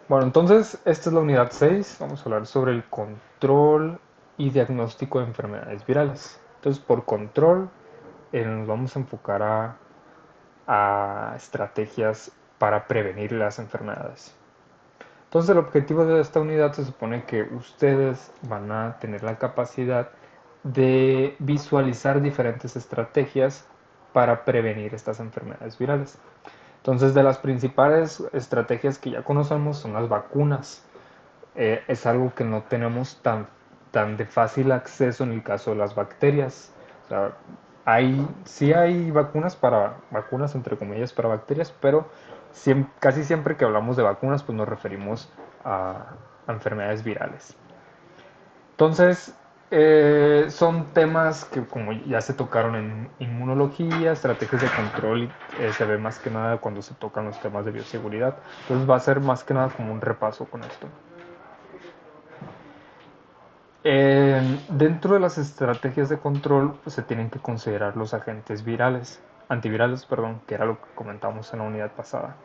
Bueno, entonces esta es la unidad 6. Vamos a hablar sobre el control y diagnóstico de enfermedades virales. Entonces, por control, nos vamos a enfocar a estrategias para prevenir las enfermedades. Entonces, el objetivo de esta unidad se supone que ustedes van a tener la capacidad de visualizar diferentes estrategias para prevenir estas enfermedades virales. Entonces, de las principales estrategias que ya conocemos son las vacunas. Es algo que no tenemos tan de fácil acceso en el caso de las bacterias. O sea, sí hay vacunas entre comillas para bacterias, pero casi siempre que hablamos de vacunas, pues nos referimos a enfermedades virales. Entonces, son temas que como ya se tocaron en inmunología, estrategias de control, se ve más que nada cuando se tocan los temas de bioseguridad. Entonces va a ser más que nada como un repaso con esto. Dentro de las estrategias de control pues, se tienen que considerar los agentes antivirales, perdón, que era lo que comentamos en la unidad pasada.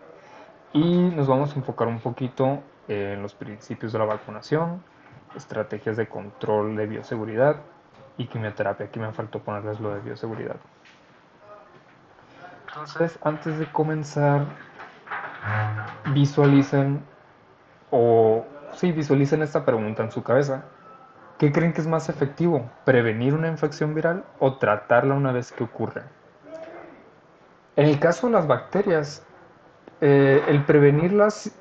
Y nos vamos a enfocar un poquito en los principios de la vacunación, estrategias de control de bioseguridad y quimioterapia. Aquí me faltó ponerles lo de bioseguridad. Entonces, antes de comenzar, visualicen o sí, visualicen esta pregunta en su cabeza. ¿Qué creen que es más efectivo? ¿Prevenir una infección viral o tratarla una vez que ocurre? En el caso de las bacterias, el prevenirlas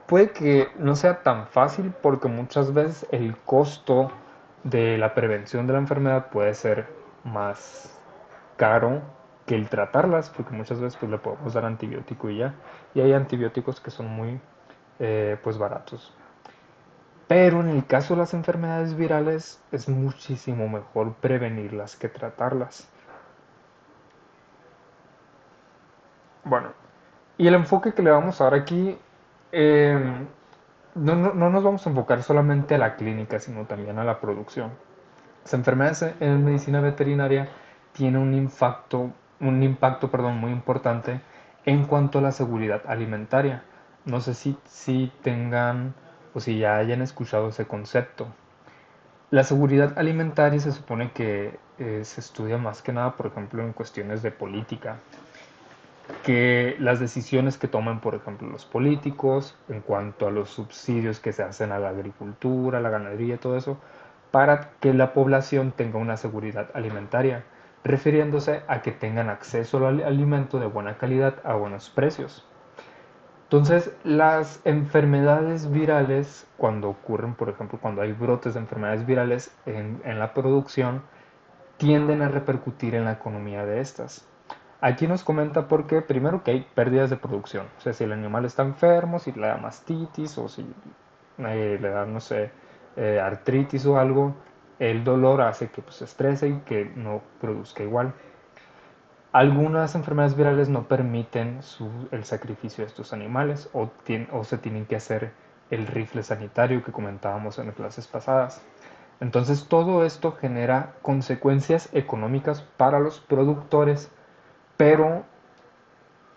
puede que no sea tan fácil porque muchas veces el costo de la prevención de la enfermedad puede ser más caro que el tratarlas, porque muchas veces pues, le podemos dar antibiótico y ya. Y hay antibióticos que son muy pues baratos. Pero en el caso de las enfermedades virales es muchísimo mejor prevenirlas que tratarlas. Bueno, y el enfoque que le vamos a dar aquí, eh, no nos vamos a enfocar solamente a la clínica, sino también a la producción. Las enfermedades en medicina veterinaria tienen un impacto, perdón, muy importante en cuanto a la seguridad alimentaria. No sé si tengan o si ya hayan escuchado ese concepto. La seguridad alimentaria se supone que se estudia más que nada, por ejemplo, en cuestiones de política, que las decisiones que toman, por ejemplo, los políticos en cuanto a los subsidios que se hacen a la agricultura, la ganadería, todo eso, para que la población tenga una seguridad alimentaria, refiriéndose a que tengan acceso al alimento de buena calidad a buenos precios. Entonces, las enfermedades virales, cuando ocurren, por ejemplo, cuando hay brotes de enfermedades virales en la producción, tienden a repercutir en la economía de estas. Aquí nos comenta porque, primero, que hay pérdidas de producción. O sea, si el animal está enfermo, si le da mastitis o si le da, no sé, artritis o algo, el dolor hace que pues, se estrese y que no produzca igual. Algunas enfermedades virales no permiten el sacrificio de estos animales o se tienen que hacer el rifle sanitario que comentábamos en las clases pasadas. Entonces todo esto genera consecuencias económicas para los productores, pero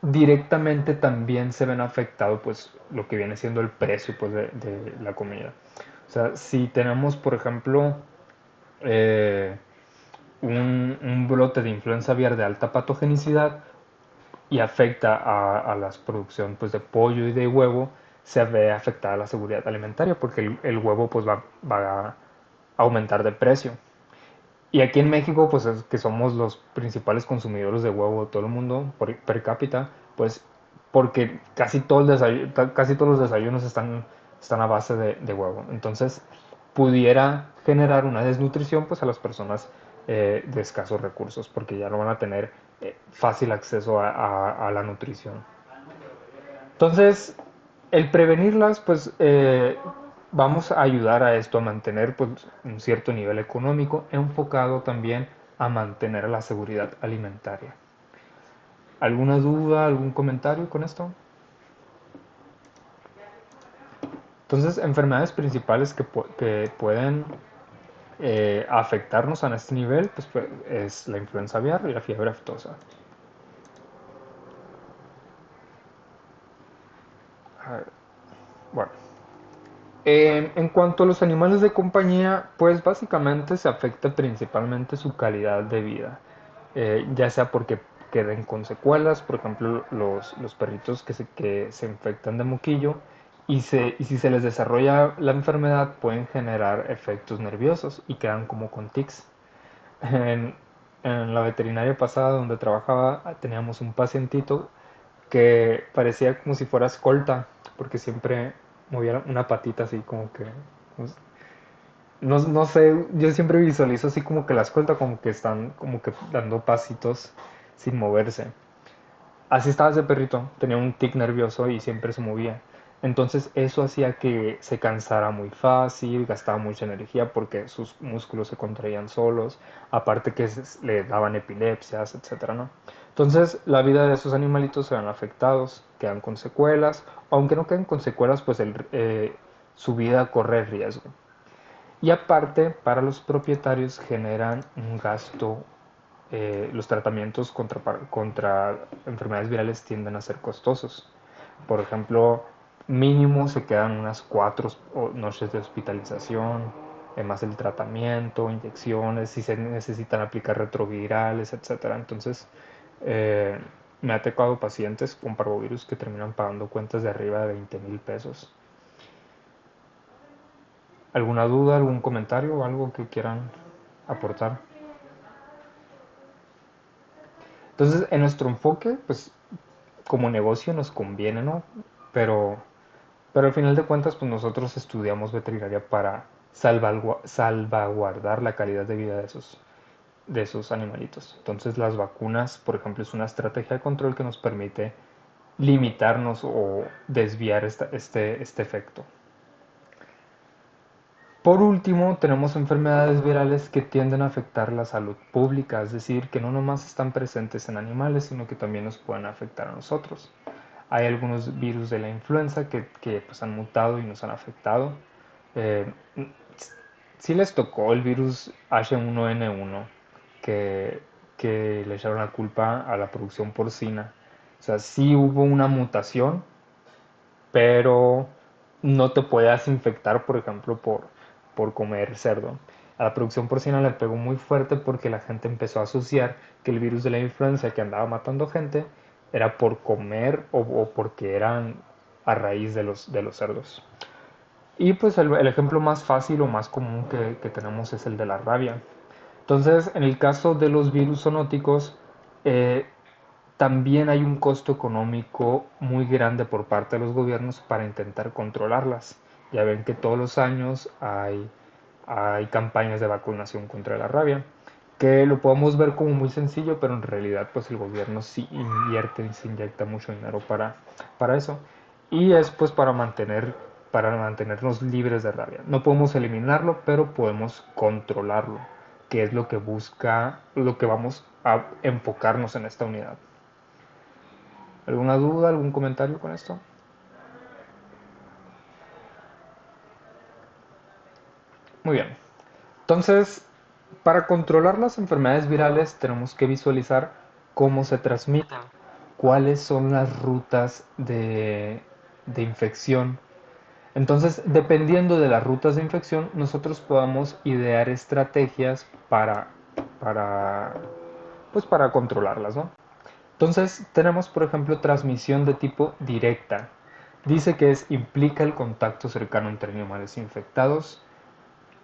directamente también se ven afectado pues lo que viene siendo el precio pues, de la comida. O sea, si tenemos por ejemplo eh, un brote de influenza aviar de alta patogenicidad, y afecta a la producción pues, de pollo y de huevo, se ve afectada la seguridad alimentaria porque el huevo pues, va a aumentar de precio. Y aquí en México, pues es que somos los principales consumidores de huevo de todo el mundo por per cápita, pues porque casi todos los desayunos están a base de huevo. Entonces, pudiera generar una desnutrición pues a las personas de escasos recursos, porque ya no van a tener fácil acceso a la nutrición. Entonces, el prevenirlas, pues vamos a ayudar a esto, a mantener pues, un cierto nivel económico, enfocado también a mantener la seguridad alimentaria. ¿Alguna duda, algún comentario con esto? Entonces, enfermedades principales que pueden afectarnos a este nivel pues, es la influenza aviar y la fiebre aftosa. A ver. Bueno, en cuanto a los animales de compañía, pues básicamente se afecta principalmente su calidad de vida, ya sea porque queden con secuelas, por ejemplo, los perritos que se infectan de moquillo y si se les desarrolla la enfermedad pueden generar efectos nerviosos y quedan como con tics. En, en la veterinaria pasada donde trabajaba teníamos un pacientito que parecía como si fuera escolta, porque siempre movía una patita así como que... pues, no sé, yo siempre visualizo así como que la escolta como que están como que dando pasitos sin moverse. Así estaba ese perrito, tenía un tic nervioso y siempre se movía. Entonces eso hacía que se cansara muy fácil, gastaba mucha energía porque sus músculos se contraían solos, aparte que le daban epilepsias, etcétera, ¿no? Entonces la vida de esos animalitos se ven afectados, quedan con secuelas, aunque no queden con secuelas, pues su vida corre riesgo. Y aparte, para los propietarios generan un gasto. Los tratamientos contra enfermedades virales tienden a ser costosos. Por ejemplo, mínimo se quedan unas 4 noches de hospitalización, más el tratamiento, inyecciones, si se necesitan aplicar retrovirales, etcétera. Entonces, eh, me ha tocado pacientes con parvovirus que terminan pagando cuentas de arriba de 20,000 pesos. ¿Alguna duda, algún comentario o algo que quieran aportar? Entonces, en nuestro enfoque, pues como negocio nos conviene, ¿no? Pero, pero al final de cuentas, pues nosotros estudiamos veterinaria para salvaguardar la calidad de vida de esos animalitos. Entonces, las vacunas, por ejemplo, es una estrategia de control que nos permite limitarnos o desviar este efecto. Por último, tenemos enfermedades virales que tienden a afectar la salud pública, es decir, que no nomás están presentes en animales, sino que también nos pueden afectar a nosotros. Hay algunos virus de la influenza que pues, han mutado y nos han afectado. Eh, sí les tocó el virus H1N1, que, que le echaron la culpa a la producción porcina. O sea, sí hubo una mutación, pero no te puedas infectar, por ejemplo, por comer cerdo. A la producción porcina le pegó muy fuerte porque la gente empezó a asociar que el virus de la influenza que andaba matando gente era por comer o porque eran a raíz de los cerdos. Y pues el ejemplo más fácil o más común que tenemos es el de la rabia. Entonces, en el caso de los virus zoonóticos, eh, también hay un costo económico muy grande por parte de los gobiernos para intentar controlarlas. Ya ven que todos los años hay campañas de vacunación contra la rabia, que lo podemos ver como muy sencillo, pero en realidad pues el gobierno sí invierte y se inyecta mucho dinero para eso. Y es pues para mantenernos libres de rabia. No podemos eliminarlo, pero podemos controlarlo, que es lo que busca, lo que vamos a enfocarnos en esta unidad. ¿Alguna duda, algún comentario con esto? Muy bien. Entonces, para controlar las enfermedades virales tenemos que visualizar cómo se transmiten, cuáles son las rutas de infección. Entonces, dependiendo de las rutas de infección, nosotros podamos idear estrategias para, pues para controlarlas, ¿no? Entonces, tenemos, por ejemplo, transmisión de tipo directa. Dice que implica el contacto cercano entre animales infectados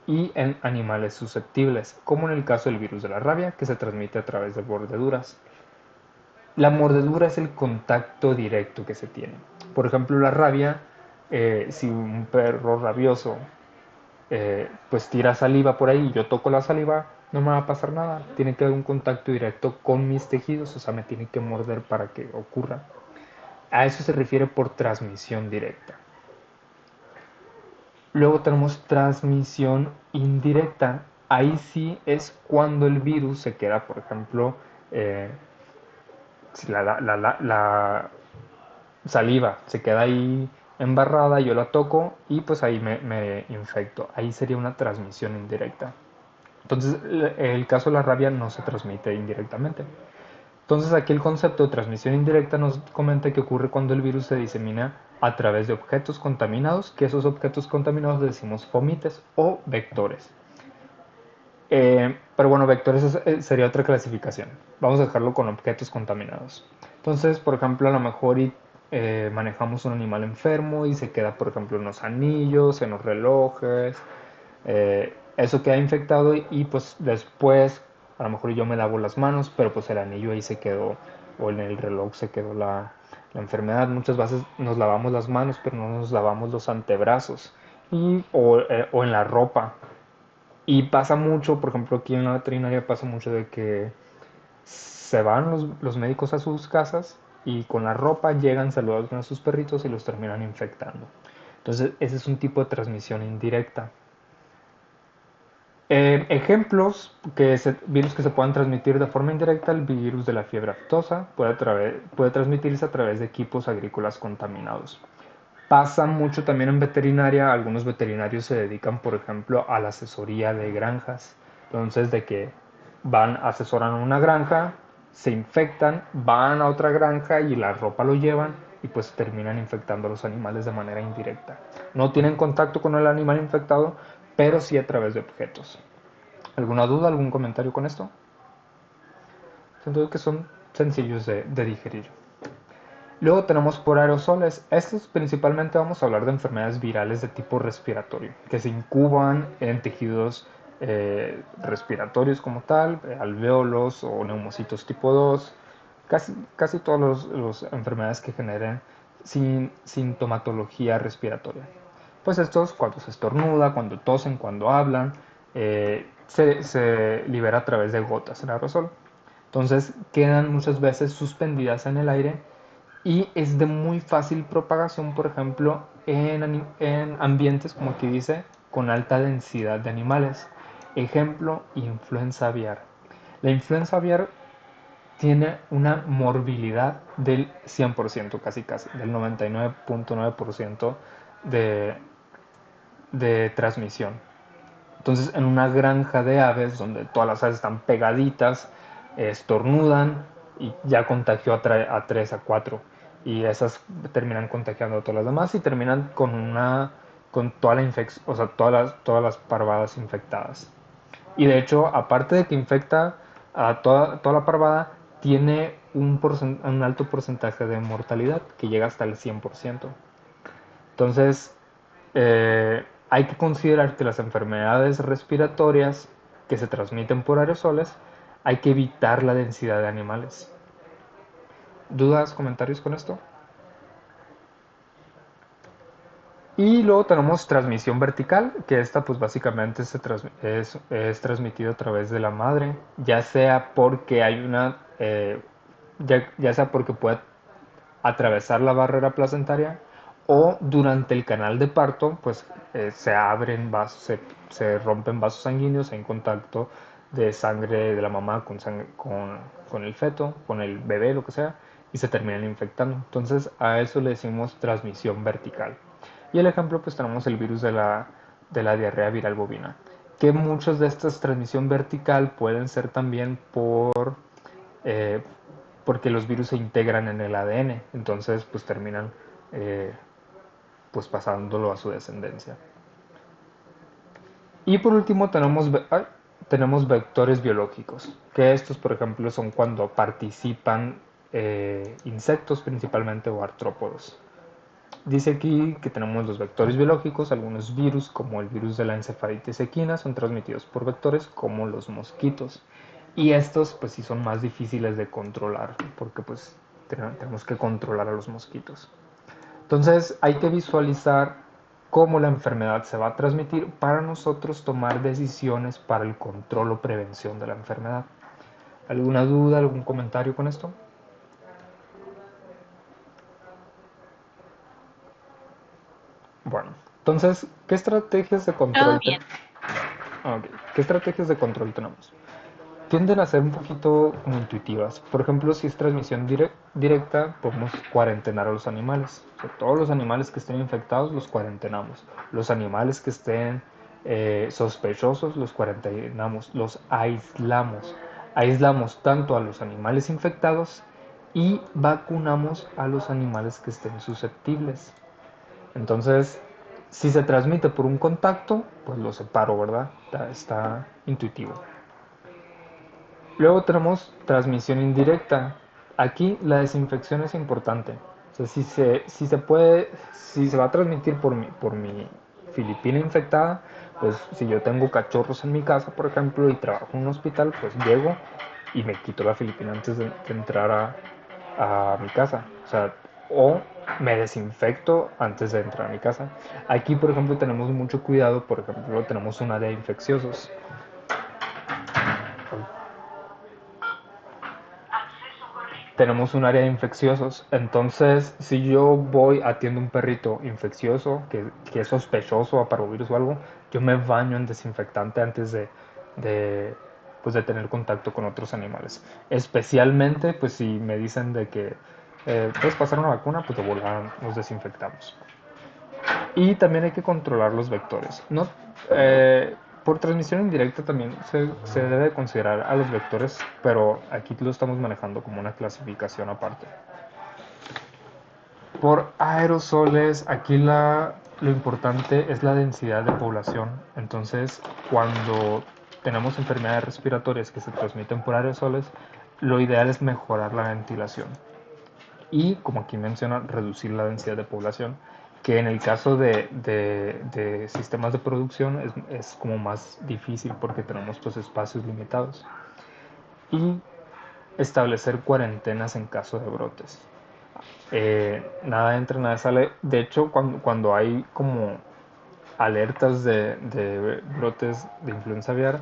y en animales susceptibles, como en el caso del virus de la rabia, que se transmite a través de mordeduras. La mordedura es el contacto directo que se tiene. Por ejemplo, la rabia, si un perro rabioso pues tira saliva por ahí y yo toco la saliva, no me va a pasar nada. Tiene que haber un contacto directo con mis tejidos, o sea, me tiene que morder para que ocurra. A eso se refiere por transmisión directa. Luego tenemos transmisión indirecta. Ahí sí es cuando el virus se queda, por ejemplo, eh, si la saliva se queda ahí embarrada, yo la toco y pues ahí me infecto. Ahí sería una transmisión indirecta. Entonces, el caso de la rabia no se transmite indirectamente. Entonces aquí el concepto de transmisión indirecta nos comenta que ocurre cuando el virus se disemina a través de objetos contaminados, que esos objetos contaminados decimos fomites o vectores. Pero bueno, vectores sería otra clasificación. Vamos a dejarlo con objetos contaminados. Entonces, por ejemplo, a lo mejor manejamos un animal enfermo y se queda, por ejemplo, en los anillos, en los relojes. Eso queda infectado y pues después, a lo mejor yo me lavo las manos, pero pues el anillo ahí se quedó o en el reloj se quedó la enfermedad. Muchas veces nos lavamos las manos, pero no nos lavamos los antebrazos o en la ropa. Y pasa mucho, por ejemplo, aquí en la veterinaria pasa mucho de que se van los médicos a sus casas y con la ropa llegan, saludan a sus perritos y los terminan infectando. Entonces, ese es un tipo de transmisión indirecta. Ejemplos virus que se puedan transmitir de forma indirecta, el virus de la fiebre aftosa puede transmitirse a través de equipos agrícolas contaminados. Pasa mucho también en veterinaria, algunos veterinarios se dedican, por ejemplo, a la asesoría de granjas. Entonces, de que asesoran una granja, se infectan, van a otra granja y la ropa lo llevan y pues terminan infectando a los animales de manera indirecta. No tienen contacto con el animal infectado, pero sí a través de objetos. ¿Alguna duda, algún comentario con esto? Siento que son sencillos de digerir. Luego tenemos por aerosoles. Estos principalmente vamos a hablar de enfermedades virales de tipo respiratorio, que se incuban en tejidos respiratorios como tal, alvéolos o neumocitos tipo 2, casi todas las enfermedades que generen sintomatología respiratoria. Pues estos, cuando se estornuda, cuando tosen, cuando hablan, se libera a través de gotas en aerosol. Entonces quedan muchas veces suspendidas en el aire y es de muy fácil propagación, por ejemplo, en ambientes, como aquí dice, con alta densidad de animales. Ejemplo, influenza aviar. La influenza aviar tiene una morbilidad del 100%, casi casi, del 99.9% de, de transmisión. Entonces, en una granja de aves, donde todas las aves están pegaditas, estornudan y ya contagió a 3 a 4 y esas terminan contagiando a todas las demás y terminan con toda la infección, o sea, todas las parvadas infectadas. Y de hecho, aparte de que infecta a toda la parvada, tiene un alto porcentaje de mortalidad que llega hasta el 100%. Entonces, hay que considerar que las enfermedades respiratorias que se transmiten por aerosoles, hay que evitar la densidad de animales. ¿Dudas, comentarios con esto? Y luego tenemos transmisión vertical, que esta pues básicamente es transmitido a través de la madre, ya sea porque hay ya sea porque puede atravesar la barrera placentaria o durante el canal de parto, pues se abren vasos, se rompen vasos sanguíneos en contacto de sangre de la mamá con el feto, con el bebé, lo que sea, y se terminan infectando. Entonces a eso le decimos transmisión vertical. Y el ejemplo, pues tenemos el virus de la diarrea viral bovina, que muchos de estas transmisión vertical pueden ser también eh, porque los virus se integran en el ADN, entonces pues terminan eh, pues pasándolo a su descendencia. Y por último tenemos vectores biológicos, que estos por ejemplo son cuando participan insectos principalmente o artrópodos. Dice aquí que tenemos los vectores biológicos, algunos virus como el virus de la encefalitis equina son transmitidos por vectores como los mosquitos. Y estos pues sí son más difíciles de controlar porque pues tenemos que controlar a los mosquitos. Entonces hay que visualizar cómo la enfermedad se va a transmitir para nosotros tomar decisiones para el control o prevención de la enfermedad. ¿Alguna duda, algún comentario con esto? Bueno, entonces, ¿qué estrategias de Todo control bien. tenemos? Okay. ¿Qué estrategias de control tenemos? Tienden a ser un poquito como intuitivas. Por ejemplo, si es transmisión directa, podemos cuarentenar a los animales. O sea, todos los animales que estén infectados los cuarentenamos. Los animales que estén sospechosos los cuarentenamos, los aislamos. Aislamos tanto a los animales infectados y vacunamos a los animales que estén susceptibles. Entonces, si se transmite por un contacto, pues lo separo, ¿verdad? Está intuitivo. Luego tenemos transmisión indirecta. Aquí la desinfección es importante. O sea, si se va a transmitir por mi filipina infectada, pues si yo tengo cachorros en mi casa, por ejemplo, y trabajo en un hospital, pues llego y me quito la filipina antes de entrar a mi casa. O me desinfecto antes de entrar a mi casa. Aquí, por ejemplo, tenemos mucho cuidado. Por ejemplo, tenemos un área de infecciosos. Tenemos un área de infecciosos. Entonces, si yo voy, atiendo un perrito infeccioso que es sospechoso a parvovirus o algo, yo me baño en desinfectante antes de, pues, de tener contacto con otros animales. Especialmente, pues si me dicen de que puedes pasar una vacuna, pues de volada nos desinfectamos. Y también hay que controlar los vectores. No, por transmisión indirecta también se debe considerar a los vectores, pero aquí lo estamos manejando como una clasificación aparte. Por aerosoles, aquí lo importante es la densidad de población. Entonces, cuando tenemos enfermedades respiratorias que se transmiten por aerosoles, lo ideal es mejorar la ventilación. Y, como aquí menciona, reducir la densidad de población, que en el caso de sistemas de producción es como más difícil porque tenemos pues espacios limitados. Y establecer cuarentenas en caso de brotes. Nada entra, nada sale. De hecho, cuando hay como alertas de brotes de influenza aviar,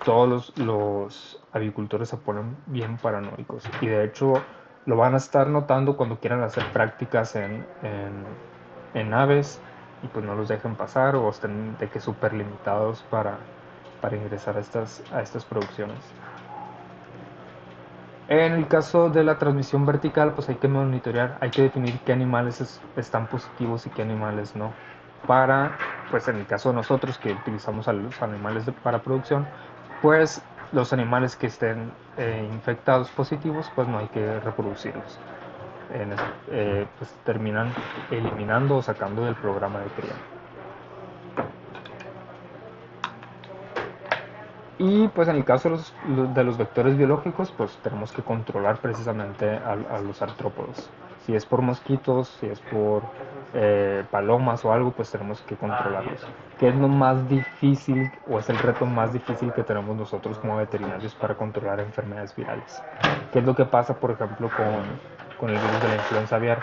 todos los avicultores se ponen bien paranoicos. Y de hecho lo van a estar notando cuando quieran hacer prácticas en aves y pues no los dejen pasar o estén de que súper limitados para ingresar a estas producciones. En el caso de la transmisión vertical, pues hay que monitorear, hay que definir qué animales están positivos y qué animales no. Para, pues en el caso de nosotros que utilizamos a los animales para producción, pues los animales que estén infectados positivos, pues no hay que reproducirlos. Pues terminan eliminando o sacando del programa de cría. Y pues en el caso de los vectores biológicos, pues tenemos que controlar precisamente a los artrópodos. Si es por mosquitos, si es por palomas o algo, pues tenemos que controlarlos. ¿Qué es lo más difícil o es el reto más difícil que tenemos nosotros como veterinarios para controlar enfermedades virales? ¿Qué es lo que pasa, por ejemplo, con el virus de la influenza aviar?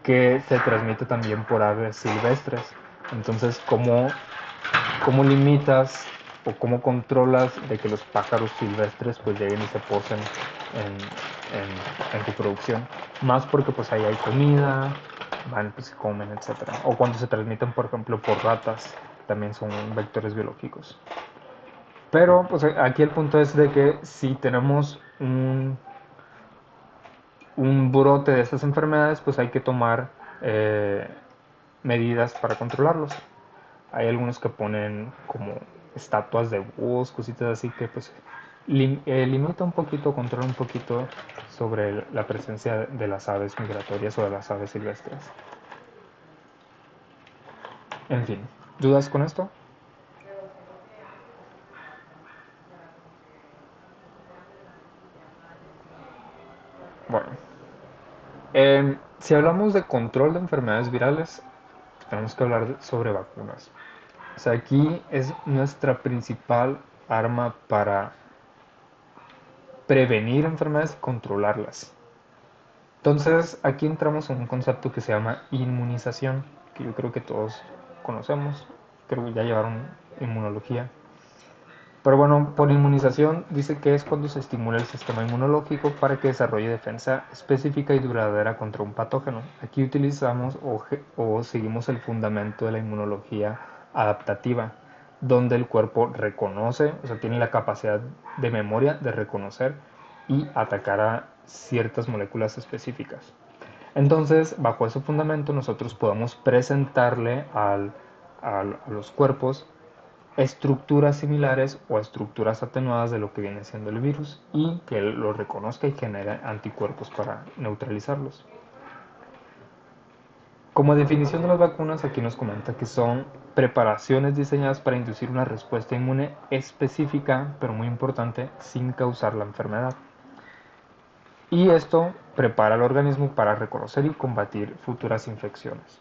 Que se transmite también por aves silvestres. Entonces, ¿cómo limitas o cómo controlas de que los pájaros silvestres pues lleguen y se posen en tu producción? Más porque pues ahí hay comida, van, pues se comen, etcétera. O cuando se transmiten, por ejemplo, por ratas, también son vectores biológicos. Pero pues aquí el punto es de que si tenemos un brote de estas enfermedades, pues hay que tomar medidas para controlarlos. Hay algunos que ponen como estatuas de búhos, cositas así que pues limita un poquito, controla un poquito sobre la presencia de las aves migratorias o de las aves silvestres. En fin, ¿dudas con esto? Bueno, si hablamos de control de enfermedades virales, tenemos que hablar sobre vacunas. O sea, aquí es nuestra principal arma para prevenir enfermedades y controlarlas. Entonces, aquí entramos en un concepto que se llama inmunización, que yo creo que todos conocemos, creo que ya llevaron inmunología. Pero bueno, por inmunización dice que es cuando se estimula el sistema inmunológico para que desarrolle defensa específica y duradera contra un patógeno. Aquí utilizamos o seguimos el fundamento de la inmunología adaptativa, donde el cuerpo reconoce, o sea, tiene la capacidad de memoria de reconocer y atacar a ciertas moléculas específicas. Entonces, bajo ese fundamento, nosotros podemos presentarle a los cuerpos estructuras similares o estructuras atenuadas de lo que viene siendo el virus y que lo reconozca y genere anticuerpos para neutralizarlos. Como definición de las vacunas, aquí nos comenta que son preparaciones diseñadas para inducir una respuesta inmune específica, pero muy importante, sin causar la enfermedad. Y esto prepara al organismo para reconocer y combatir futuras infecciones.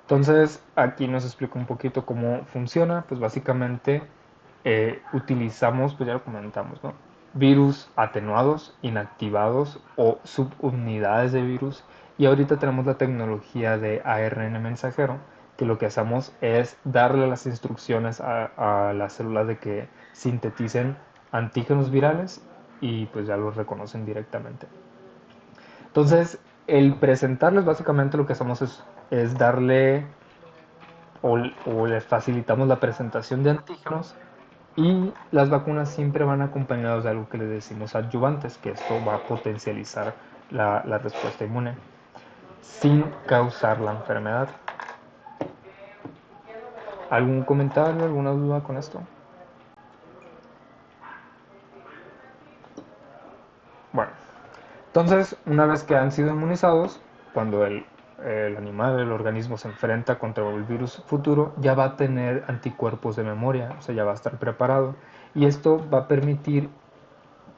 Entonces, aquí nos explica un poquito cómo funciona. Pues básicamente utilizamos, pues ya lo comentamos, ¿no? Virus atenuados, inactivados o subunidades de virus. Y ahorita tenemos la tecnología de ARN mensajero, que lo que hacemos es darle las instrucciones a las células de que sinteticen antígenos virales y pues ya los reconocen directamente. Entonces, el presentarles básicamente lo que hacemos es darle o les facilitamos la presentación de antígenos y las vacunas siempre van acompañadas de algo que le decimos adyuvantes, que esto va a potencializar la respuesta inmune sin causar la enfermedad. ¿Algún comentario, alguna duda con esto? Bueno, entonces, una vez que han sido inmunizados, cuando el animal, el organismo se enfrenta contra el virus futuro, ya va a tener anticuerpos de memoria, o sea, ya va a estar preparado. Y esto va a permitir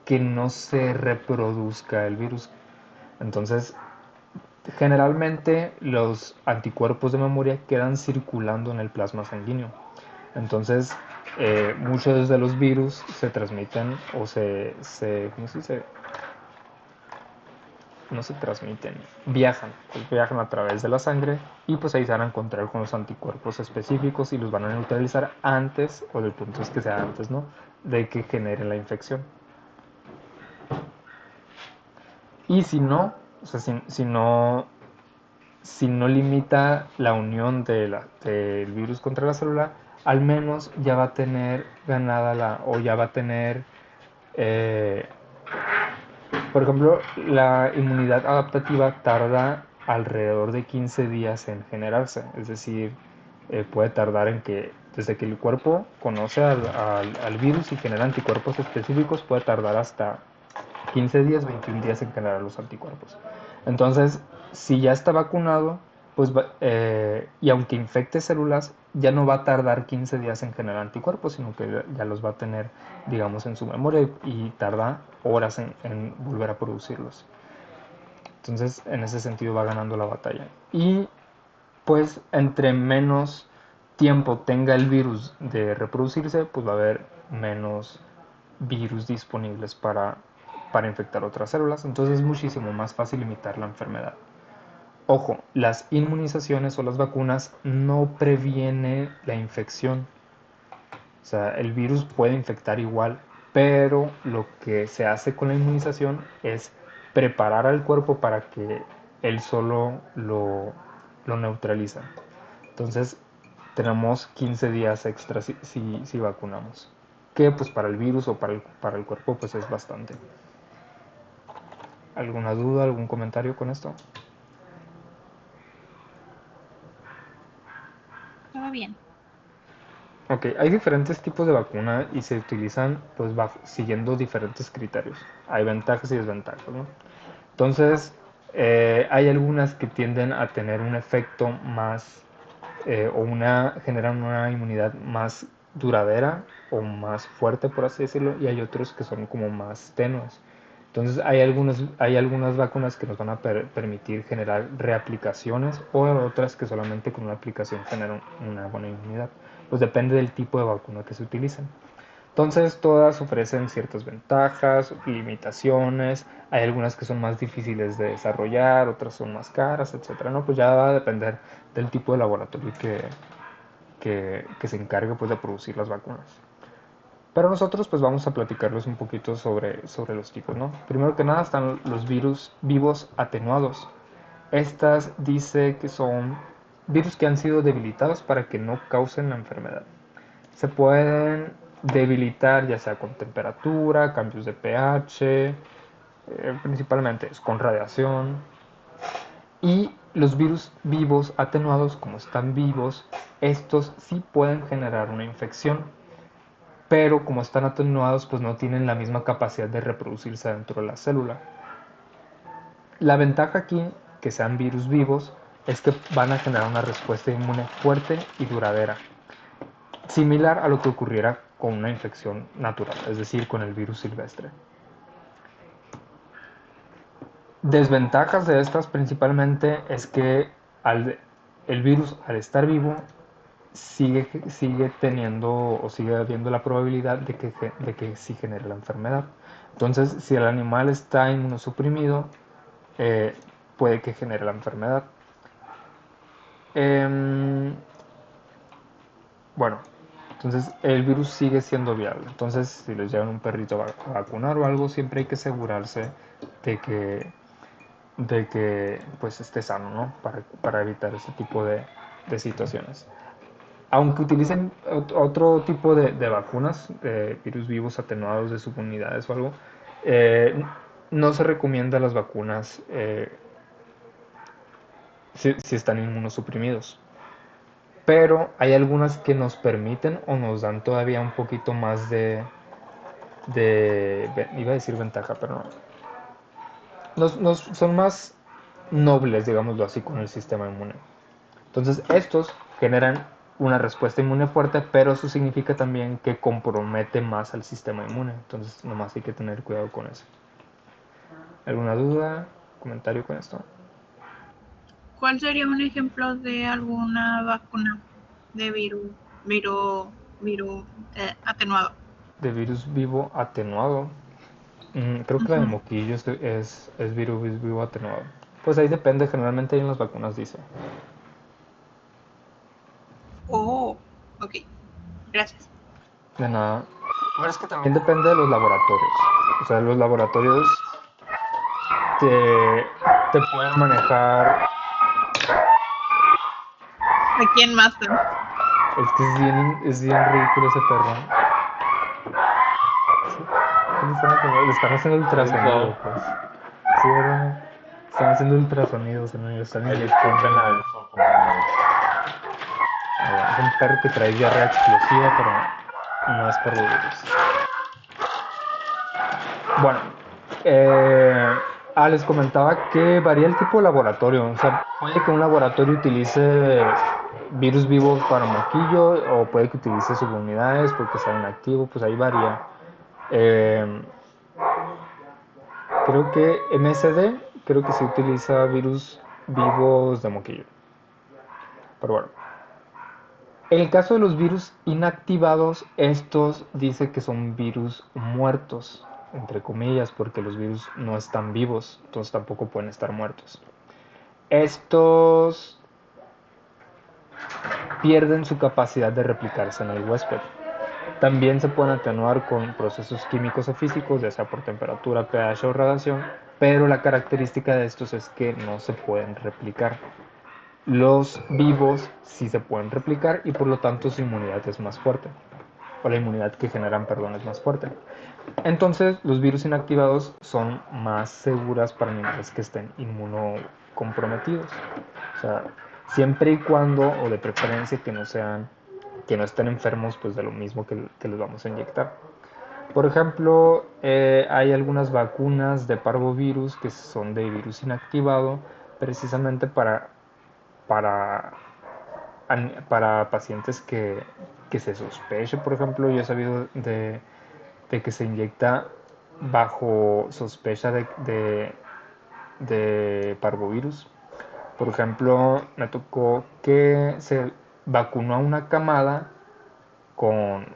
que no se reproduzca el virus. Entonces, generalmente los anticuerpos de memoria quedan circulando en el plasma sanguíneo. Entonces, muchos de los virus se transmiten o ¿cómo se dice? No se transmiten, viajan, pues viajan a través de la sangre y pues ahí se van a encontrar con los anticuerpos específicos y los van a neutralizar antes, o del punto es que sea antes, ¿no? De que genere la infección. Y si no, o sea, si no limita la unión del virus contra la célula, al menos ya va a tener ganada o ya va a tener, eh, por ejemplo, la inmunidad adaptativa tarda alrededor de 15 días en generarse, es decir, puede tardar en que, desde que el cuerpo conoce al virus y genera anticuerpos específicos, puede tardar hasta 15 días, 21 días en generar los anticuerpos. Entonces, si ya está vacunado, pues y aunque infecte células, ya no va a tardar 15 días en generar anticuerpos, sino que ya los va a tener, digamos, en su memoria y tarda horas en volver a producirlos. Entonces, en ese sentido va ganando la batalla. Y pues entre menos tiempo tenga el virus de reproducirse, pues va a haber menos virus disponibles para infectar otras células. Entonces es muchísimo más fácil limitar la enfermedad. Ojo, las inmunizaciones o las vacunas no previene la infección. O sea, el virus puede infectar igual, pero lo que se hace con la inmunización es preparar al cuerpo para que él solo lo neutraliza. Entonces, tenemos 15 días extra si vacunamos. Que pues para el virus o para el cuerpo pues es bastante. ¿Alguna duda, algún comentario con esto? Todo bien. Ok, hay diferentes tipos de vacuna y se utilizan pues siguiendo diferentes criterios. Hay ventajas y desventajas, ¿no? Entonces, hay algunas que tienden a tener un efecto más generan una inmunidad más duradera o más fuerte, por así decirlo, y hay otros que son como más tenues. Entonces hay algunas vacunas que nos van a permitir generar reaplicaciones o otras que solamente con una aplicación generan una buena inmunidad. Pues depende del tipo de vacuna que se utilicen. Entonces todas ofrecen ciertas ventajas, limitaciones, hay algunas que son más difíciles de desarrollar, otras son más caras, etcétera. ¿No? Pues ya va a depender del tipo de laboratorio que se encargue pues, de producir las vacunas. Pero nosotros pues vamos a platicarles un poquito sobre los tipos, ¿no? Primero que nada están los virus vivos atenuados. Estas dice que son virus que han sido debilitados para que no causen la enfermedad. Se pueden debilitar ya sea con temperatura, cambios de pH, principalmente con radiación. Y Los virus vivos atenuados, como están vivos, estos sí pueden generar una infección, pero como están atenuados, pues no tienen la misma capacidad de reproducirse dentro de la célula. La ventaja aquí, que sean virus vivos, es que van a generar una respuesta inmune fuerte y duradera, similar a lo que ocurriera con una infección natural, es decir, con el virus silvestre. Desventajas de estas principalmente es que el virus, al estar vivo, sigue teniendo o sigue habiendo la probabilidad de que sí genere la enfermedad. Entonces, si el animal está inmunosuprimido, eh, puede que genere la enfermedad. Em, bueno, entonces el virus sigue siendo viable. Entonces, si les llevan un perrito a vacunar o algo, siempre hay que asegurarse de que, pues esté sano, ¿no? Para evitar ese tipo de situaciones. Aunque utilicen otro tipo de vacunas, de virus vivos atenuados de subunidades o algo, eh, no se recomienda las vacunas si están inmunosuprimidos. Pero hay algunas que nos permiten o nos dan todavía un poquito más iba a decir ventaja, pero no. Son más nobles, digámoslo así, con el sistema inmune. Entonces, estos generan una respuesta inmune fuerte, pero eso significa también que compromete más al sistema inmune. Entonces, nomás hay que tener cuidado con eso. ¿Alguna duda, comentario con esto? ¿Cuál sería un ejemplo de alguna vacuna de virus, virus atenuado? De virus vivo atenuado. Creo que la de Ujú. moquillo es virus vivo atenuado. Pues ahí depende, generalmente ahí en las vacunas dice. Oh, ok, gracias. De nada. Pero es que también depende de los laboratorios. O sea, los laboratorios te pueden manejar. Aquí en Master. Es que es bien ridículo ese perro. Sí. Le están haciendo ultrasonido, pues. Sí, ¿verdad? Están haciendo ultrasonidos, ¿no? Y lo están Ahí inyectando. disculpen a eso, compañeros. Es un perro que trae diarrea explosiva, pero no es por virus. Bueno, les comentaba que varía el tipo de laboratorio. O sea, puede que un laboratorio utilice virus vivos para moquillo o puede que utilice subunidades porque sea inactivo, pues ahí varía. Eh, Creo que MSD, creo que se utiliza virus vivos de moquillo. Pero bueno, en el caso de los virus inactivados, estos dice que son virus muertos, entre comillas, porque los virus no están vivos, entonces tampoco pueden estar muertos. Estos pierden su capacidad de replicarse en el huésped. También se pueden atenuar con procesos químicos o físicos, ya sea por temperatura, pH o radiación, pero la característica de estos es que no se pueden replicar. Los vivos sí se pueden replicar y por lo tanto su inmunidad es más fuerte, o la inmunidad que generan, perdón, es más fuerte. Entonces, los virus inactivados son más seguras para animales que estén inmunocomprometidos. O sea, siempre y cuando, o de preferencia, que no estén enfermos pues de lo mismo que les vamos a inyectar. Por ejemplo, hay algunas vacunas de parvovirus que son de virus inactivado, precisamente para, para pacientes que se sospeche. Por ejemplo, yo he sabido de que se inyecta bajo sospecha de parvovirus. Por ejemplo, me tocó que se vacunó a una camada con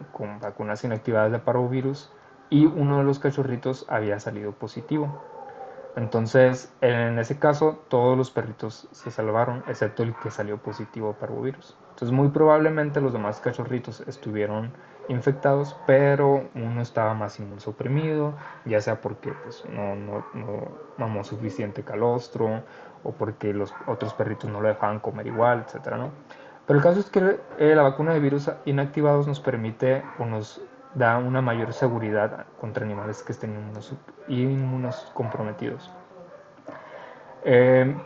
vacunas inactivadas de parvovirus y uno de los cachorritos había salido positivo. Entonces, en ese caso, todos los perritos se salvaron, excepto el que salió positivo a parvovirus. Entonces, muy probablemente los demás cachorritos estuvieron infectados, pero uno estaba más inmunosuprimido, ya sea porque pues, no mamó suficiente calostro o porque los otros perritos no lo dejaban comer igual, etcétera, ¿no? Pero el caso es que la vacuna de virus inactivados nos permite o nos da una mayor seguridad contra animales que estén inmunoscomprometidos.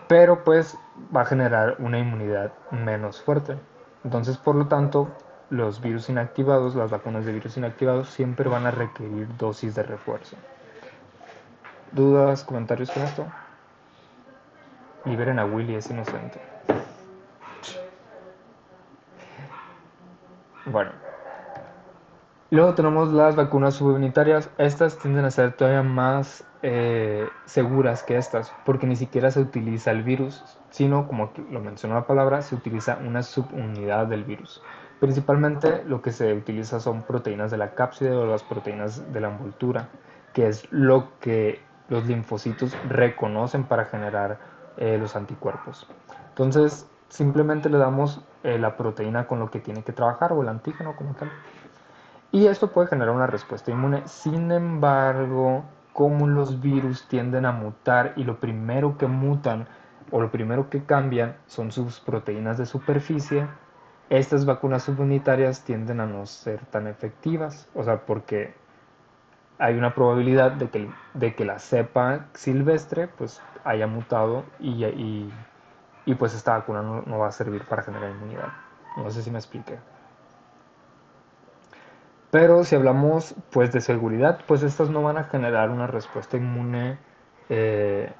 Pero pues va a generar una inmunidad menos fuerte. Entonces, por lo tanto, los virus inactivados, las vacunas de virus inactivados, siempre van a requerir dosis de refuerzo. ¿Dudas, comentarios con esto? Liberen a Willy, es inocente. Bueno, luego tenemos las vacunas subunitarias. Estas tienden a ser todavía más seguras que estas, porque ni siquiera se utiliza el virus, sino, como lo mencionó la palabra, se utiliza una subunidad del virus. Principalmente lo que se utiliza son proteínas de la cápside o las proteínas de la envoltura, que es lo que los linfocitos reconocen para generar los anticuerpos. Entonces, simplemente le damos la proteína con lo que tiene que trabajar o el antígeno como tal. Y esto puede generar una respuesta inmune. Sin embargo, como los virus tienden a mutar y lo primero que mutan o lo primero que cambian son sus proteínas de superficie, estas vacunas subunitarias tienden a no ser tan efectivas. O sea, porque hay una probabilidad de que la cepa silvestre pues haya mutado y pues esta vacuna no va a servir para generar inmunidad. No sé si me expliqué. Pero si hablamos pues de seguridad, pues estas no van a generar una respuesta inmune, eh,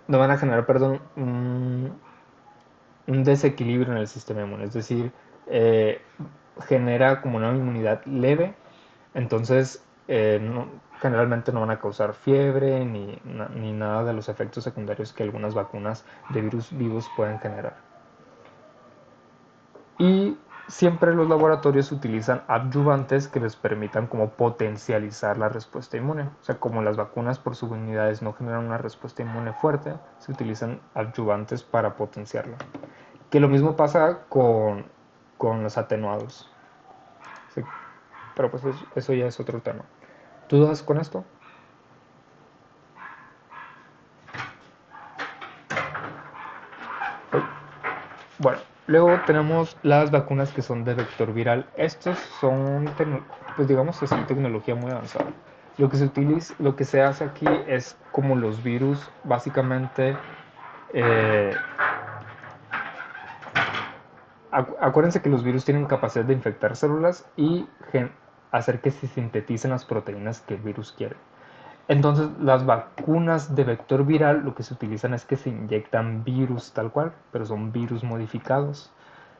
no van a generar, perdón, un desequilibrio en el sistema inmune. Es decir, eh, genera como una inmunidad leve, entonces generalmente no van a causar fiebre ni nada de los efectos secundarios que algunas vacunas de virus vivos pueden generar. Y siempre los laboratorios utilizan adyuvantes que les permitan como potencializar la respuesta inmune. O sea, como las vacunas por subunidades no generan una respuesta inmune fuerte, se utilizan adyuvantes para potenciarla. Que lo mismo pasa con los atenuados. Sí, pero pues eso ya es otro tema. ¿Dudas con esto? Bueno, luego tenemos las vacunas que son de vector viral. Estos son, pues digamos que son tecnología muy avanzada. Lo que se hace aquí es como los virus, básicamente, eh, acuérdense que los virus tienen capacidad de infectar células y hacer que se sinteticen las proteínas que el virus quiere. Entonces, las vacunas de vector viral lo que se utilizan es que se inyectan virus tal cual, pero son virus modificados.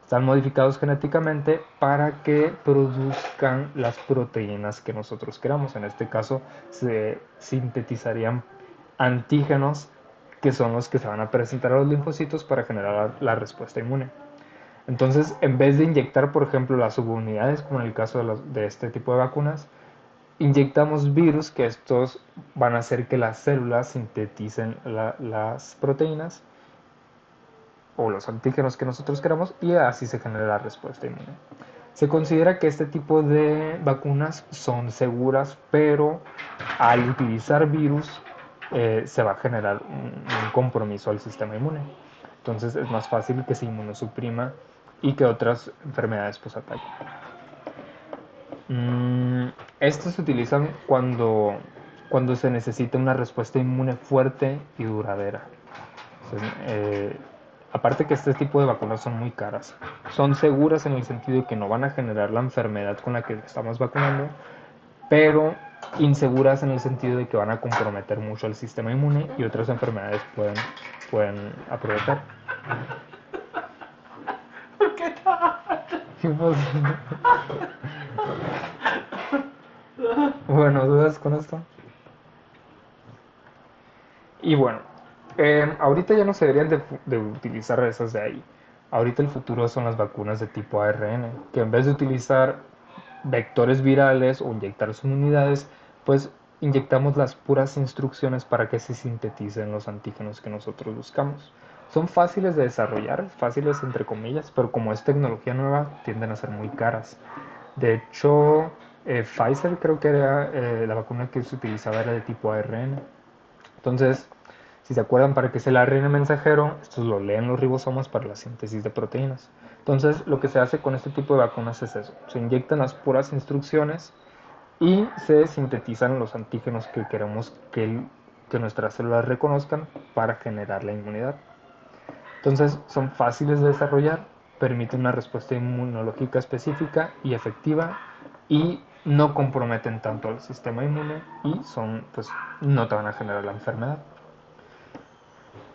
Están modificados genéticamente para que produzcan las proteínas que nosotros queramos. En este caso, se sintetizarían antígenos que son los que se van a presentar a los linfocitos para generar la respuesta inmune. Entonces, en vez de inyectar, por ejemplo, las subunidades, como en el caso de este tipo de vacunas, inyectamos virus que estos van a hacer que las células sinteticen las proteínas o los antígenos que nosotros queramos y así se genera la respuesta inmune. Se considera que este tipo de vacunas son seguras, pero al utilizar virus se va a generar un compromiso al sistema inmune. Entonces es más fácil que se inmunosuprima y que otras enfermedades pues ataquen. Estos se utilizan cuando se necesita una respuesta inmune fuerte y duradera. Entonces, aparte que este tipo de vacunas son muy caras, son seguras en el sentido de que no van a generar la enfermedad con la que estamos vacunando, pero inseguras en el sentido de que van a comprometer mucho el sistema inmune y otras enfermedades pueden aprovechar. ¿Qué tal? Bueno, ¿dudas con esto? Y bueno, ahorita ya no se deberían de utilizar esas de ahí. Ahorita el futuro son las vacunas de tipo ARN, que en vez de utilizar vectores virales o inyectar sus unidades, pues inyectamos las puras instrucciones para que se sinteticen los antígenos que nosotros buscamos. Son fáciles de desarrollar, fáciles entre comillas, pero como es tecnología nueva, tienden a ser muy caras. De hecho, Pfizer creo que era la vacuna que se utilizaba era de tipo ARN. Entonces, si se acuerdan, para que es el ARN mensajero, estos lo leen los ribosomas para la síntesis de proteínas. Entonces, lo que se hace con este tipo de vacunas es eso. Se inyectan las puras instrucciones y se sintetizan los antígenos que queremos que nuestras células reconozcan para generar la inmunidad. Entonces son fáciles de desarrollar, permiten una respuesta inmunológica específica y efectiva y no comprometen tanto al sistema inmune y son, pues, no te van a generar la enfermedad.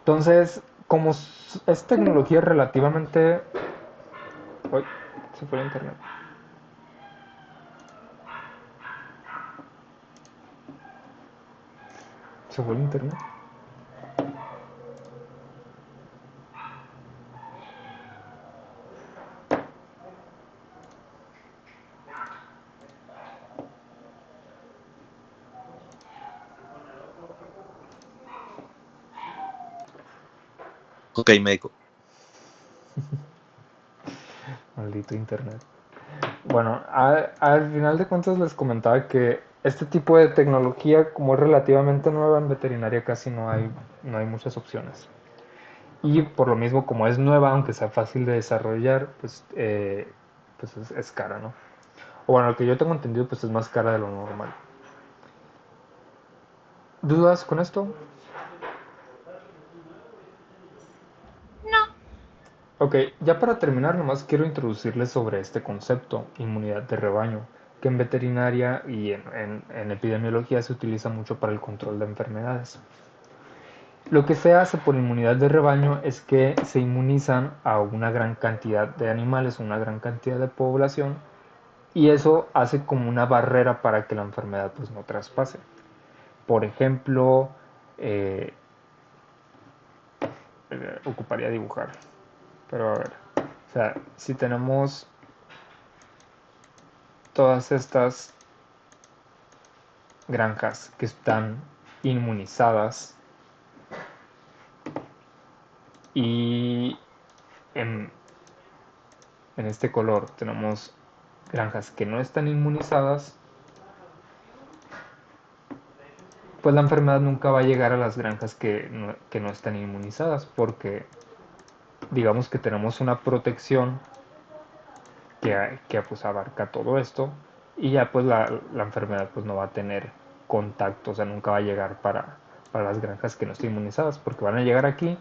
Entonces, como es tecnología relativamente... Uy, se fue el internet. Se fue el internet. Ok, médico. Maldito internet. Bueno, al final de cuentas les comentaba que este tipo de tecnología, como es relativamente nueva en veterinaria, casi no hay muchas opciones. Y por lo mismo, como es nueva, aunque sea fácil de desarrollar, pues es cara, ¿no? O bueno, lo que yo tengo entendido, pues es más cara de lo normal. ¿Dudas con esto? No. Ok, ya para terminar, nomás quiero introducirles sobre este concepto, inmunidad de rebaño, que en veterinaria y en epidemiología se utiliza mucho para el control de enfermedades. Lo que se hace por inmunidad de rebaño es que se inmunizan a una gran cantidad de animales, una gran cantidad de población, y eso hace como una barrera para que la enfermedad pues no traspase. Por ejemplo, eh, ocuparía dibujar, pero a ver, o sea, si tenemos todas estas granjas que están inmunizadas y en, en este color tenemos granjas que no están inmunizadas, pues la enfermedad nunca va a llegar a las granjas que no están inmunizadas, porque digamos que tenemos una protección que pues abarca todo esto, y ya pues la enfermedad pues no va a tener contacto, o sea, nunca va a llegar para las granjas que no estén inmunizadas, porque van a llegar aquí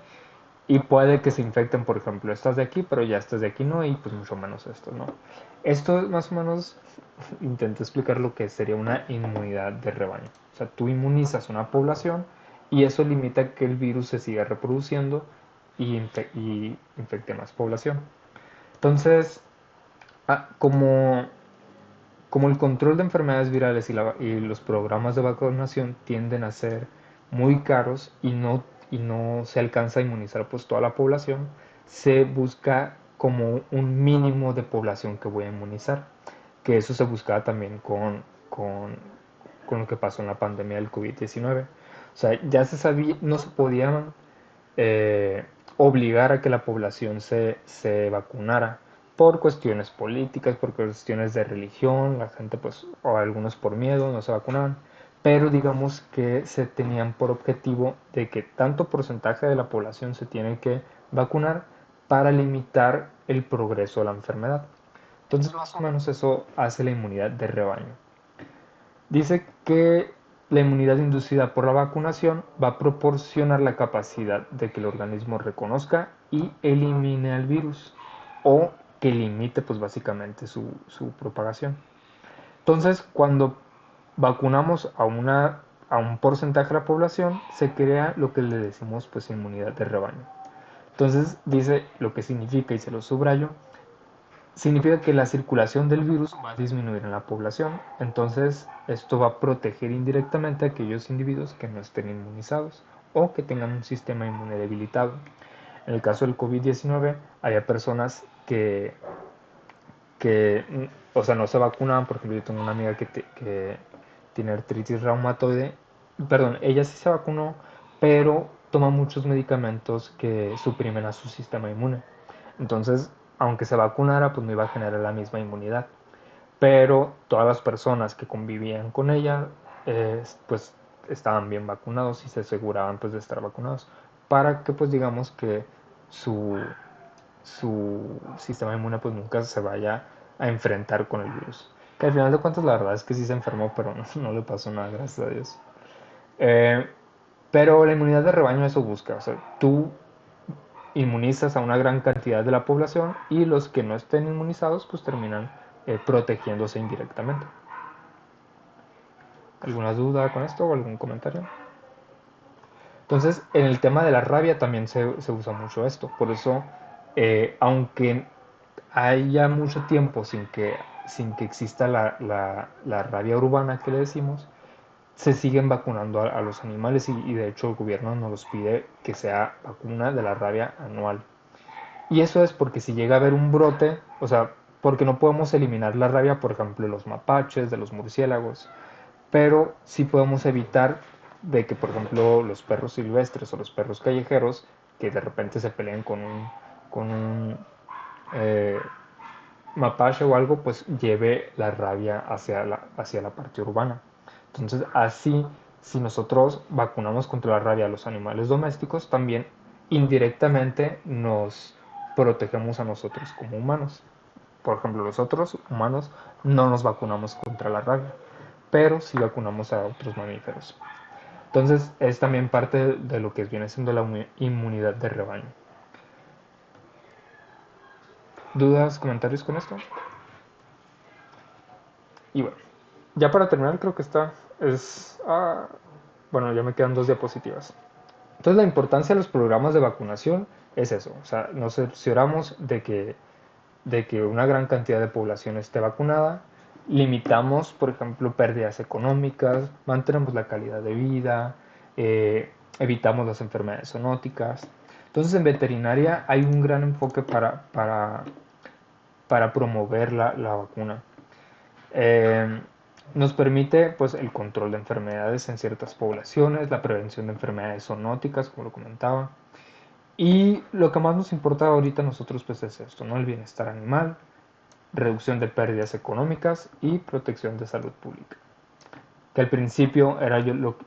y puede que se infecten, por ejemplo, estas de aquí, pero ya estas de aquí no, y pues mucho menos esto, ¿no? Esto más o menos intento explicar lo que sería una inmunidad de rebaño. O sea, tú inmunizas una población y eso limita que el virus se siga reproduciendo y infecte más población. Entonces, como el control de enfermedades virales y los programas de vacunación tienden a ser muy caros y no se alcanza a inmunizar pues toda la población, se busca como un mínimo de población que voy a inmunizar, que eso se buscaba también con lo que pasó en la pandemia del COVID-19. O sea, ya se sabía, no se podía eh, obligar a que la población se vacunara por cuestiones políticas, por cuestiones de religión, la gente pues, o algunos por miedo no se vacunaban, pero digamos que se tenían por objetivo de que tanto porcentaje de la población se tiene que vacunar para limitar el progreso de la enfermedad. Entonces más o menos eso hace la inmunidad de rebaño. Dice que la inmunidad inducida por la vacunación va a proporcionar la capacidad de que el organismo reconozca y elimine al virus o que limite pues básicamente su propagación. Entonces, cuando vacunamos a un porcentaje de la población, se crea lo que le decimos pues inmunidad de rebaño. Entonces, dice lo que significa, y se lo subrayo, significa que la circulación del virus va a disminuir en la población. Entonces, esto va a proteger indirectamente a aquellos individuos que no estén inmunizados o que tengan un sistema inmune debilitado. En el caso del COVID-19, había personas o sea, no se vacunaban. Por ejemplo, yo tengo una amiga que tiene artritis reumatoide. Perdón, ella sí se vacunó, pero toma muchos medicamentos que suprimen a su sistema inmune. Entonces, aunque se vacunara, pues no iba a generar la misma inmunidad. Pero todas las personas que convivían con ella, pues estaban bien vacunados y se aseguraban pues de estar vacunados para que pues digamos que su, su sistema inmune pues nunca se vaya a enfrentar con el virus. Que al final de cuentas la verdad es que sí se enfermó, pero no le pasó nada, gracias a Dios. Eh, pero la inmunidad de rebaño eso busca. O sea, tú inmunizas a una gran cantidad de la población y los que no estén inmunizados pues terminan protegiéndose indirectamente. ¿Alguna duda con esto o algún comentario? Entonces, en el tema de la rabia también se usa mucho esto. Por eso, aunque haya mucho tiempo sin que exista la rabia urbana que le decimos, se siguen vacunando a los animales y de hecho el gobierno nos los pide que sea vacuna de la rabia anual. Y eso es porque si llega a haber un brote, o sea, porque no podemos eliminar la rabia, por ejemplo, de los mapaches, de los murciélagos, pero sí podemos evitar de que, por ejemplo, los perros silvestres o los perros callejeros, que de repente se peleen con un eh, mapache o algo, pues lleve la rabia hacia la parte urbana. Entonces, así, si nosotros vacunamos contra la rabia a los animales domésticos, también indirectamente nos protegemos a nosotros como humanos. Por ejemplo, nosotros humanos no nos vacunamos contra la rabia, pero sí vacunamos a otros mamíferos. Entonces, es también parte de lo que viene siendo la inmunidad de rebaño. ¿Dudas, comentarios con esto? Y bueno, ya para terminar, creo que bueno, ya me quedan 2 diapositivas. Entonces, la importancia de los programas de vacunación es eso. O sea, nos cercioramos de que una gran cantidad de población esté vacunada. Limitamos, por ejemplo, pérdidas económicas, mantenemos la calidad de vida, evitamos las enfermedades zoonóticas. Entonces, en veterinaria hay un gran enfoque para promover la vacuna. Eh, Nos permite pues, el control de enfermedades en ciertas poblaciones, la prevención de enfermedades zoonóticas, como lo comentaba. Y lo que más nos importa ahorita a nosotros pues, es esto, ¿no? El bienestar animal, reducción de pérdidas económicas y protección de salud pública. Que al principio era lo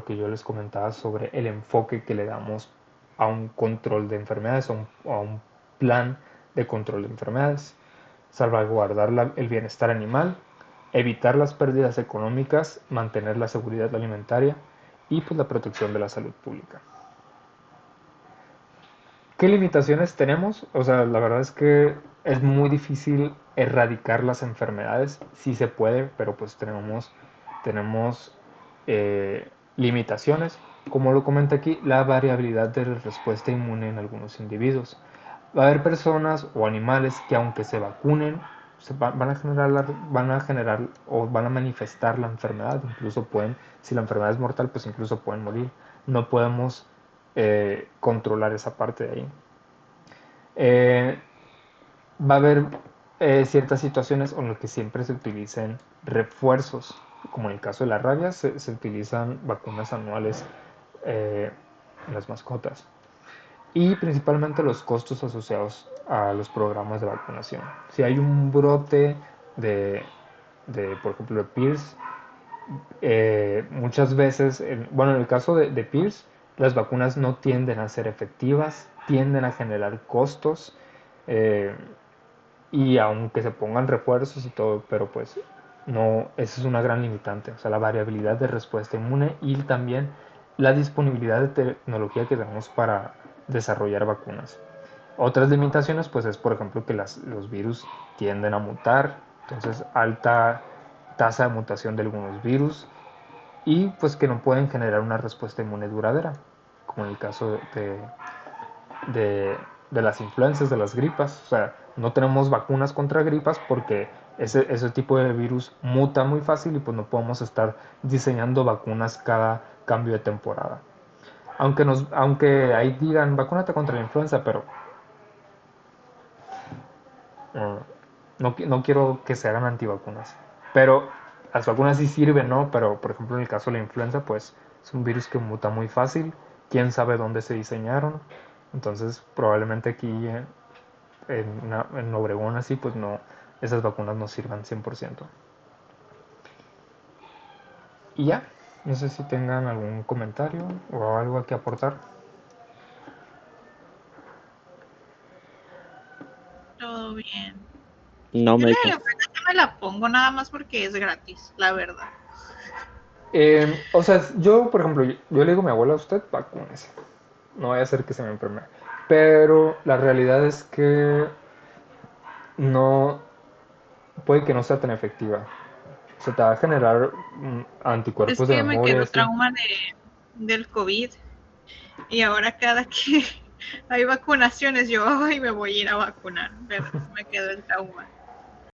que yo les comentaba sobre el enfoque que le damos a un control de enfermedades, a un plan de control de enfermedades, salvaguardar el bienestar animal, evitar las pérdidas económicas, mantener la seguridad alimentaria y pues la protección de la salud pública. ¿Qué limitaciones tenemos? O sea, la verdad es que es muy difícil erradicar las enfermedades. Sí se puede, pero pues tenemos limitaciones. Como lo comenta aquí, la variabilidad de la respuesta inmune en algunos individuos. Va a haber personas o animales que aunque se vacunen, van a generar o van a manifestar la enfermedad. Incluso si la enfermedad es mortal, pues incluso pueden morir. No podemos controlar esa parte de ahí. Eh, Va a haber ciertas situaciones en las que siempre se utilicen refuerzos, como en el caso de la rabia, se utilizan vacunas anuales eh, en las mascotas. Y principalmente los costos asociados a los programas de vacunación. Si hay un brote por ejemplo, de PIRS, muchas veces, bueno, en el caso de PIRS, las vacunas no tienden a ser efectivas, tienden a generar costos, eh, y aunque se pongan refuerzos y todo, pero pues no, esa es una gran limitante, o sea, la variabilidad de respuesta inmune y también la disponibilidad de tecnología que tenemos para desarrollar vacunas. Otras limitaciones, pues es por ejemplo que los virus tienden a mutar, entonces alta tasa de mutación de algunos virus y pues que no pueden generar una respuesta inmune duradera, como en el caso de las influencias, de las gripas. O sea, no tenemos vacunas contra gripas porque ese tipo de virus muta muy fácil y pues no podemos estar diseñando vacunas cada cambio de temporada. Aunque ahí digan vacúnate contra la influenza, pero no quiero que se hagan antivacunas. Pero las vacunas sí sirven, ¿no? Pero por ejemplo en el caso de la influenza, pues es un virus que muta muy fácil. Quién sabe dónde se diseñaron. Entonces probablemente aquí en Obregón así, pues no, esas vacunas no sirvan 100%. Y ya, no sé si tengan algún comentario o algo que aportar. Todo bien. No Yo me la digas. verdad no me la pongo nada más porque es gratis, la verdad. O sea, yo, por ejemplo, yo le digo a mi abuela, usted vacúnese. No vaya a ser que se me enferme. pero la realidad es que no, puede que no sea tan efectiva. Se te va a generar Es anticuerpos de que me memoria, quedó así. trauma del COVID y ahora cada que hay vacunaciones yo, ay, me voy a ir a vacunar, pero me quedó el trauma.